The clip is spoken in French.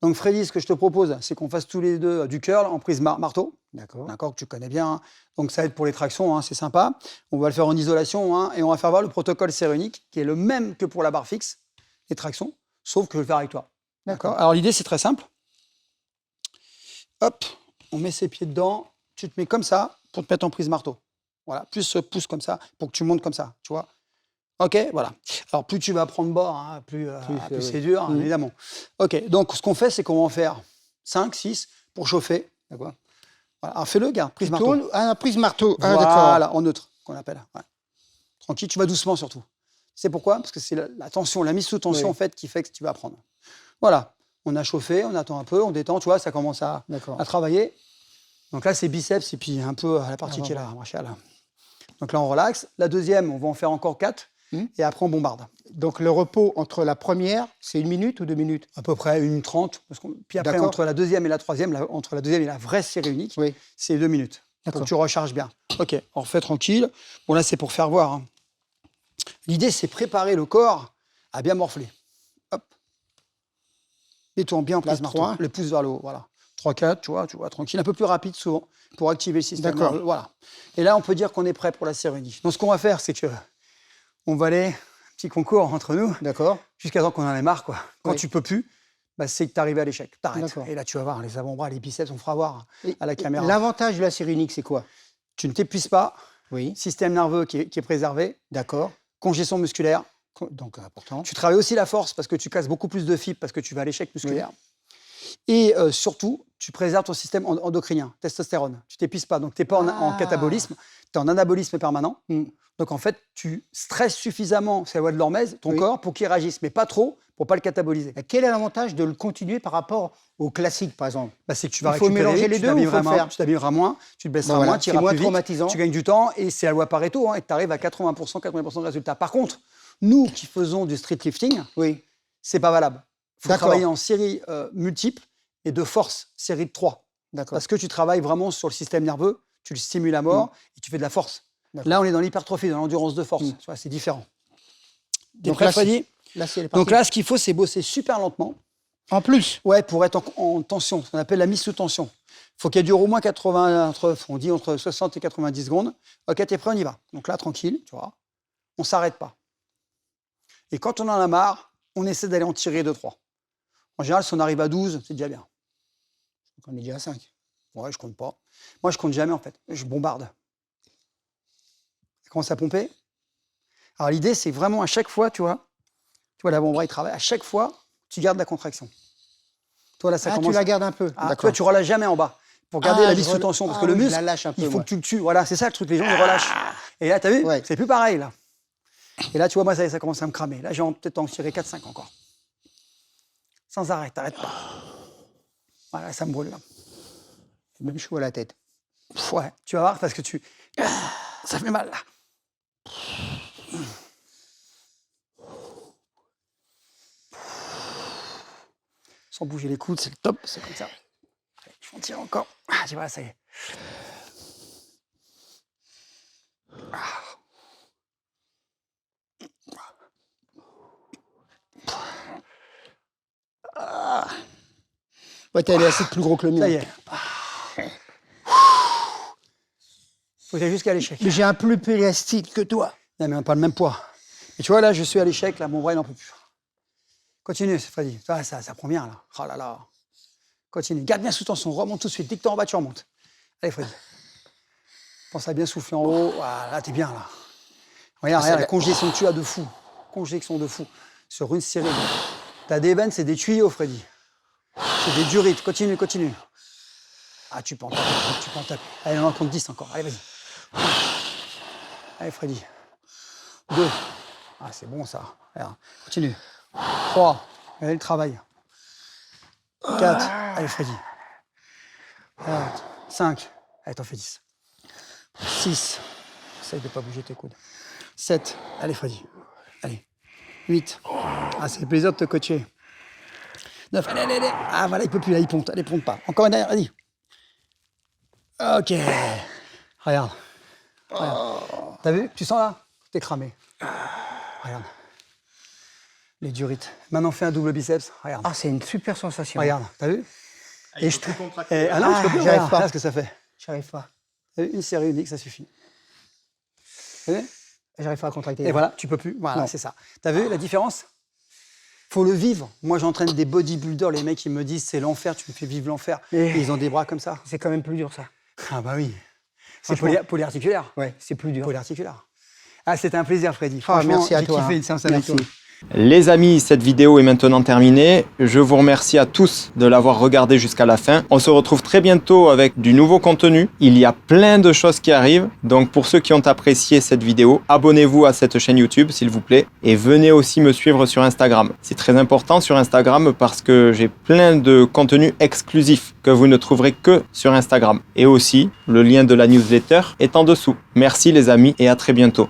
Donc, Freddy, ce que je te propose, c'est qu'on fasse tous les deux du curl en prise marteau. D'accord. D'accord, que tu connais bien. Hein. Donc, ça aide pour les tractions, hein, c'est sympa. On va le faire en isolation hein, et on va faire voir le protocole série unique qui est le même que pour la barre fixe, les tractions, sauf que je vais le faire avec toi. D'accord. Alors, l'idée, c'est très simple. Hop, on met ses pieds dedans. Tu te mets comme ça pour te mettre en prise marteau. Voilà, plus ce pouce comme ça pour que tu montes comme ça, tu vois. OK, voilà. Alors, plus tu vas prendre bord, hein, plus c'est dur, hein, évidemment. OK, donc ce qu'on fait, c'est qu'on va en faire 5, 6 pour chauffer. D'accord. Voilà. Alors, fais-le, gars, prise marteau. Prise marteau. Voilà, en neutre, qu'on appelle. Ouais. Tranquille, tu vas doucement surtout. C'est pourquoi? Parce que c'est la tension, la mise sous tension, en fait, qui fait que tu vas prendre. Voilà, on a chauffé, on attend un peu, on détend, tu vois, ça commence à travailler. Donc là, c'est biceps et puis un peu la partie qui est là, machallah. Donc là, on relaxe. La deuxième, on va en faire encore 4 et après, on bombarde. Donc le repos entre la première, c'est 1 minute ou 2 minutes? À peu près 1 minute 30. Puis après, entre la deuxième et la troisième, entre la deuxième et la vraie série unique, c'est 2 minutes. Donc tu recharges bien. OK, on refait tranquille. Bon, là, c'est pour faire voir. Hein. L'idée, c'est préparer le corps à bien morfler. Hop. Détourne bien en place marteau. Le pouce vers le haut, voilà. 3-4, tu vois, tranquille. Un peu plus rapide souvent pour activer le système. D'accord. Voilà. Et là, on peut dire qu'on est prêt pour la série unique. Donc, ce qu'on va faire, c'est que on va aller, petit concours entre nous, jusqu'à temps qu'on en ait marre, quoi. Quand tu peux plus, bah, c'est que tu arrives à l'échec. T'arrêtes. Et là, tu vas voir, les avant-bras, les biceps, on fera voir à la caméra. L'avantage de la série unique, c'est quoi? Tu ne t'épuises pas. Système nerveux qui est préservé. D'accord. Congestion musculaire. Donc, important. Tu travailles aussi la force parce que tu casses beaucoup plus de fibres parce que tu vas à l'échec musculaire. Et surtout, tu préserves ton système endocrinien, testostérone. Tu t'épuises pas, donc tu n'es pas en catabolisme, tu es en anabolisme permanent. Donc en fait, tu stresses suffisamment, c'est la loi de l'hormèse, ton corps pour qu'il réagisse, mais pas trop pour pas le cataboliser. Et quel est l'avantage de le continuer par rapport au classique, par exemple? Bah, c'est que tu vas récupérer, mélanger les deux, ou faut le faire? tu t'habilleras moins, tu te blesseras moins, tu iras plus vite, tu gagnes du temps, et c'est la loi Pareto, hein, et tu arrives à 80%, 80% de résultats. Par contre, nous qui faisons du street lifting, c'est pas valable. Il faut travailler en série multiple et de force, série de 3. Parce que tu travailles vraiment sur le système nerveux, tu le stimules à mort et tu fais de la force. Là, on est dans l'hypertrophie, dans l'endurance de force. C'est différent. T'es prêt, Freddy? Donc là, ce qu'il faut, c'est bosser super lentement. En plus? Ouais, pour être en tension, ce qu'on appelle la mise sous tension. Il faut qu'elle dure au moins entre 60 et 90 secondes. OK, t'es prêt, on y va. Donc là, tranquille, tu vois. On ne s'arrête pas. Et quand on en a marre, on essaie d'aller en tirer 2-3. En général, si on arrive à 12, c'est déjà bien. On est déjà à 5. Ouais, je compte pas. Moi, je compte jamais, en fait. Je bombarde. Ça commence à pomper. Alors, l'idée, c'est vraiment à chaque fois, tu vois, l'avant-bras, il travaille. À chaque fois, tu gardes la contraction. Toi, là, ça commence... tu la gardes un peu. Toi, tu relâches jamais en bas. Pour garder la vis sous tension. Parce que le muscle, il faut que tu le tues. Voilà, c'est ça le truc. Les gens, ils relâchent. Et là, t'as vu? C'est plus pareil, là. Et là, tu vois, moi, ça commence à me cramer. Là, j'ai peut-être en tirer 4-5 encore. Sans arrêt, t'arrêtes pas. Voilà, ça me brûle, là. J'ai même chaud à la tête. Ouais, tu vas voir, parce que ça fait mal, là. Sans bouger les coudes, c'est le top, c'est comme ça. Allez, je m'en tire encore. Ah, tu vois, ça y est. Ouais, t'es assez plus gros que le mien. Ça y est. Faut aller jusqu'à l'échec. Mais j'ai un plus élastique que toi. Non, mais on n'a pas le même poids. Et tu vois, là, je suis à l'échec, là, mon bras, il n'en peut plus. Continue, Freddy. Ça prend bien, là. Oh là là. Continue. Garde bien sous tension. Remonte tout de suite. Dès que t'es en bas, tu remontes. Allez, Freddy. Pense à bien souffler en haut. Voilà, là, t'es bien, là. Regarde, la congestion que tu as de fou. Congestion de fou. Sur une série. T'as des veines, c'est des tuyaux, Freddy. C'est des durites. Continue. Ah, tu peux en taper. Allez, on en compte 10 encore. Allez, vas-y. Allez, Freddy. 2. Ah, c'est bon, ça. Regarde. Continue. 3. Allez, le travail. 4. Allez, Freddy. 5. Allez, t'en fais 10. 6. Essaye de ne pas bouger tes coudes. 7. Allez, Freddy. Allez. 8. Ah, c'est le plaisir de te coacher. 9. Allez. Ah, voilà, il peut plus, là, il ponte. Allez, ponte pas. Encore une dernière, vas-y. OK. Regarde. T'as vu? Tu sens là? T'es cramé. Regarde. Les durites. Maintenant, fais un double biceps. Regarde. Ah, c'est une super sensation. Regarde, t'as vu? Et je ah non, je peux plus. j'arrive Regarde, pas. regarde ce que ça fait. J'arrive pas. T'as vu? Une série unique, ça suffit. T'as vu? J'arrive pas à contracter. Et voilà, tu peux plus. Voilà, Non. c'est ça. T'as vu la différence? Faut le vivre. Moi, j'entraîne des bodybuilders. Les mecs, ils me disent c'est l'enfer, tu me fais vivre l'enfer. Et- Et ils ont des bras comme ça. C'est quand même plus dur, ça. Ah bah oui. C'est Franchement. polyarticulaire. Ouais, c'est plus dur. Polyarticulaire. Ah, c'était un plaisir, Freddy. Ah, Franchement, merci à j'ai toi. kiffé une séance avec Merci. toi. Les amis, cette vidéo est maintenant terminée. Je vous remercie à tous de l'avoir regardé jusqu'à la fin. On se retrouve très bientôt avec du nouveau contenu. Il y a plein de choses qui arrivent. Donc pour ceux qui ont apprécié cette vidéo, abonnez-vous à cette chaîne YouTube s'il vous plaît. Et venez aussi me suivre sur Instagram. C'est très important sur Instagram parce que j'ai plein de contenus exclusifs que vous ne trouverez que sur Instagram. Et aussi, le lien de la newsletter est en dessous. Merci les amis et à très bientôt.